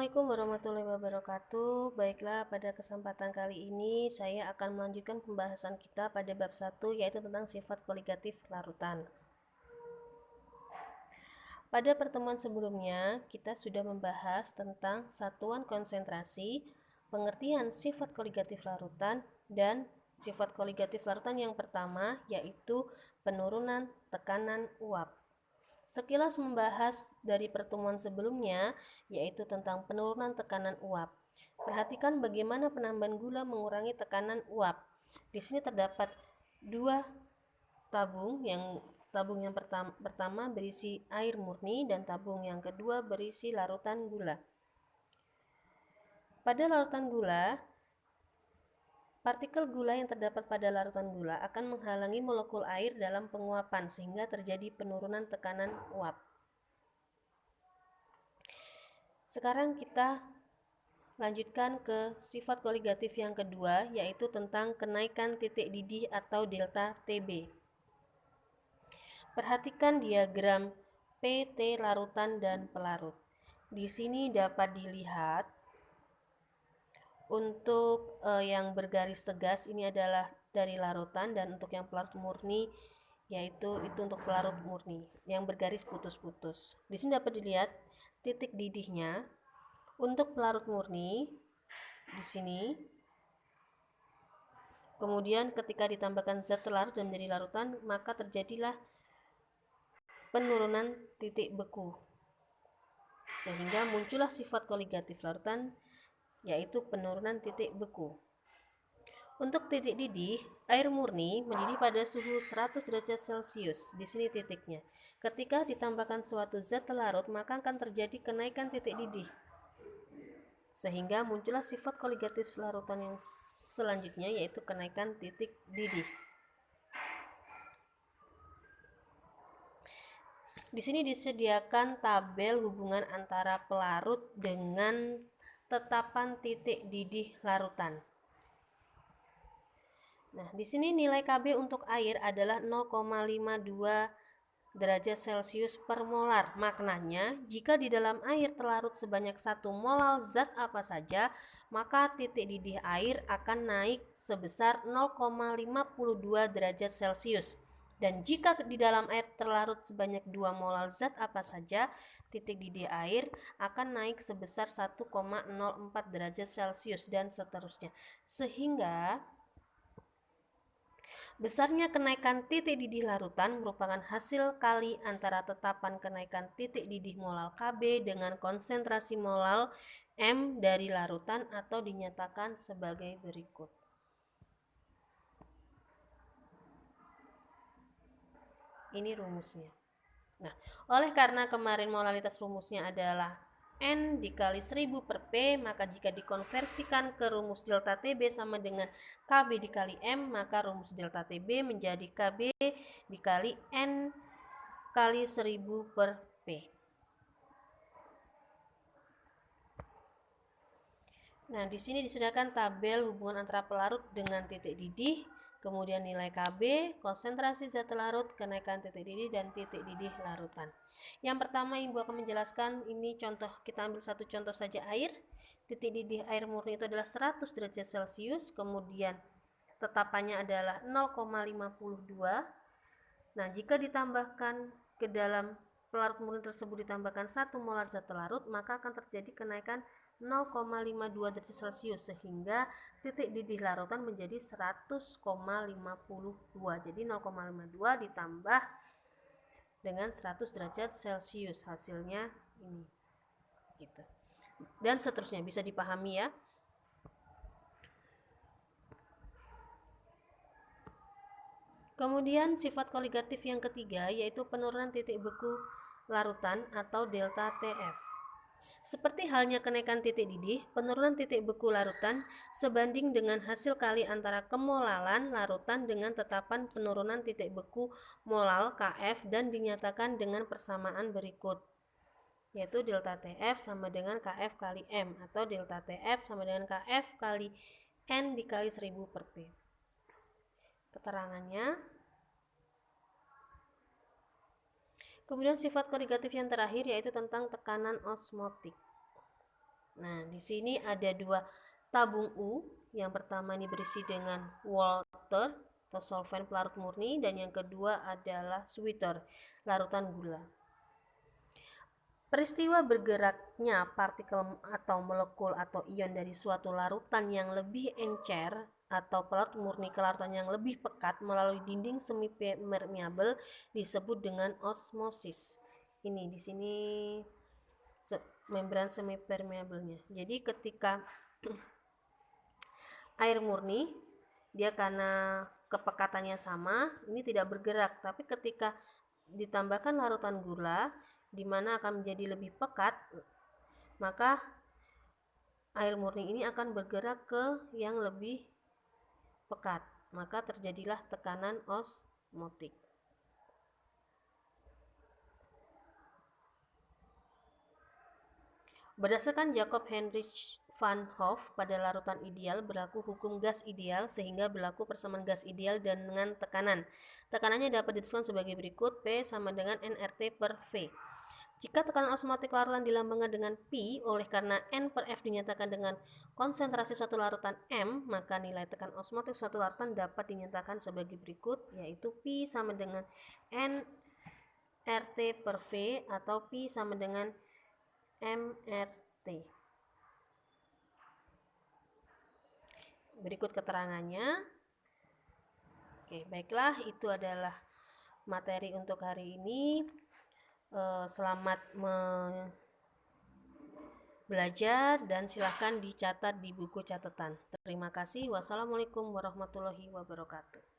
Assalamualaikum warahmatullahi wabarakatuh. Baiklah, pada kesempatan kali ini saya akan melanjutkan pembahasan kita pada bab 1, yaitu tentang sifat koligatif larutan. Pada pertemuan sebelumnya, kita sudah membahas tentang satuan konsentrasi, pengertian sifat koligatif larutan, dan sifat koligatif larutan yang pertama yaitu penurunan tekanan uap. Sekilas membahas dari pertemuan sebelumnya, yaitu tentang penurunan tekanan uap. Perhatikan bagaimana penambahan gula mengurangi tekanan uap. Di sini terdapat dua tabung yang pertama berisi air murni dan tabung yang kedua berisi larutan gula. Pada larutan gula, partikel gula yang terdapat pada larutan gula akan menghalangi molekul air dalam penguapan sehingga terjadi penurunan tekanan uap. Sekarang kita lanjutkan ke sifat koligatif yang kedua, yaitu tentang kenaikan titik didih atau delta Tb. Perhatikan diagram PT larutan dan pelarut. Di sini dapat dilihat untuk yang bergaris tegas ini adalah dari larutan, dan untuk yang pelarut murni yaitu itu untuk pelarut murni yang bergaris putus-putus. Di sini dapat dilihat titik didihnya. Untuk pelarut murni di sini, kemudian ketika ditambahkan zat larut dan menjadi larutan, maka terjadilah penurunan titik beku, sehingga muncullah sifat koligatif larutan, yaitu penurunan titik beku. Untuk titik didih, air murni mendidih pada suhu 100 derajat Celcius. Di sini titiknya. Ketika ditambahkan suatu zat larut, maka akan terjadi kenaikan titik didih, sehingga muncullah sifat koligatif larutan yang selanjutnya, yaitu kenaikan titik didih. Di sini disediakan tabel hubungan antara pelarut dengan tetapan titik didih larutan. Nah, di sini nilai Kb untuk air adalah 0,52 derajat Celcius per molar. Maknanya, jika di dalam air terlarut sebanyak 1 molal zat apa saja, maka titik didih air akan naik sebesar 0,52 derajat Celcius. Dan jika di dalam air terlarut sebanyak 2 molal zat apa saja, titik didih air akan naik sebesar 1,04 derajat Celcius dan seterusnya. Sehingga besarnya kenaikan titik didih larutan merupakan hasil kali antara tetapan kenaikan titik didih molal Kb dengan konsentrasi molal M dari larutan, atau dinyatakan sebagai berikut. Ini rumusnya. Nah, oleh karena kemarin molalitas rumusnya adalah N dikali 1000 per P, maka jika dikonversikan ke rumus delta Tb sama dengan Kb dikali M, maka rumus delta Tb menjadi Kb dikali N kali 1000 per P. Nah, di sini disediakan tabel hubungan antara pelarut dengan titik didih, kemudian nilai Kb, konsentrasi zat larut, kenaikan titik didih, dan titik didih larutan. Yang pertama Ibu akan menjelaskan, ini contoh, kita ambil satu contoh saja air. Titik didih air murni itu adalah 100 derajat Celcius, kemudian tetapannya adalah 0,52. Nah, jika ditambahkan ke dalam pelarut murni tersebut ditambahkan 1 molar zat larut, maka akan terjadi kenaikan 0,52 derajat Celcius, sehingga titik didih larutan menjadi 100,52. Jadi 0,52 ditambah dengan 100 derajat Celcius, hasilnya ini. Gitu. Dan seterusnya, bisa dipahami ya. Kemudian sifat koligatif yang ketiga yaitu penurunan titik beku larutan atau delta Tf. Seperti halnya kenaikan titik didih, penurunan titik beku larutan sebanding dengan hasil kali antara kemolalan larutan dengan tetapan penurunan titik beku molal Kf, dan dinyatakan dengan persamaan berikut, yaitu delta Tf sama dengan Kf kali M, atau delta Tf sama dengan Kf kali N dikali 1000 per P. Keterangannya. Kemudian sifat koligatif yang terakhir yaitu tentang tekanan osmotik. Nah, di sini ada dua tabung U. Yang pertama ini berisi dengan water atau solvent pelarut murni, dan yang kedua adalah sweeter, larutan gula. Peristiwa bergeraknya partikel atau molekul atau ion dari suatu larutan yang lebih encer atau pelarut murni ke larutan yang lebih pekat melalui dinding semi permeabel disebut dengan osmosis. Ini di sini membran semi permeabelnya. Jadi ketika air murni, dia karena kepekatannya sama, ini tidak bergerak. Tapi ketika ditambahkan larutan gula, di mana akan menjadi lebih pekat, maka air murni ini akan bergerak ke yang lebih pekat. Maka terjadilah tekanan osmotik. Berdasarkan Jacob Heinrich van Hoff, pada larutan ideal berlaku hukum gas ideal, sehingga berlaku persamaan gas ideal dan dengan tekanan. Tekanannya dapat dituliskan sebagai berikut: P sama dengan nRT per V. Jika tekanan osmotik larutan dilambangkan dengan Pi, oleh karena N per F dinyatakan dengan konsentrasi suatu larutan M, maka nilai tekan osmotik suatu larutan dapat dinyatakan sebagai berikut, yaitu Pi sama dengan nRT per V atau Pi sama dengan MRT. Berikut keterangannya. Oke, baiklah, itu adalah materi untuk hari ini. Selamat belajar dan silahkan dicatat di buku catatan. Terima kasih. Wassalamualaikum warahmatullahi wabarakatuh.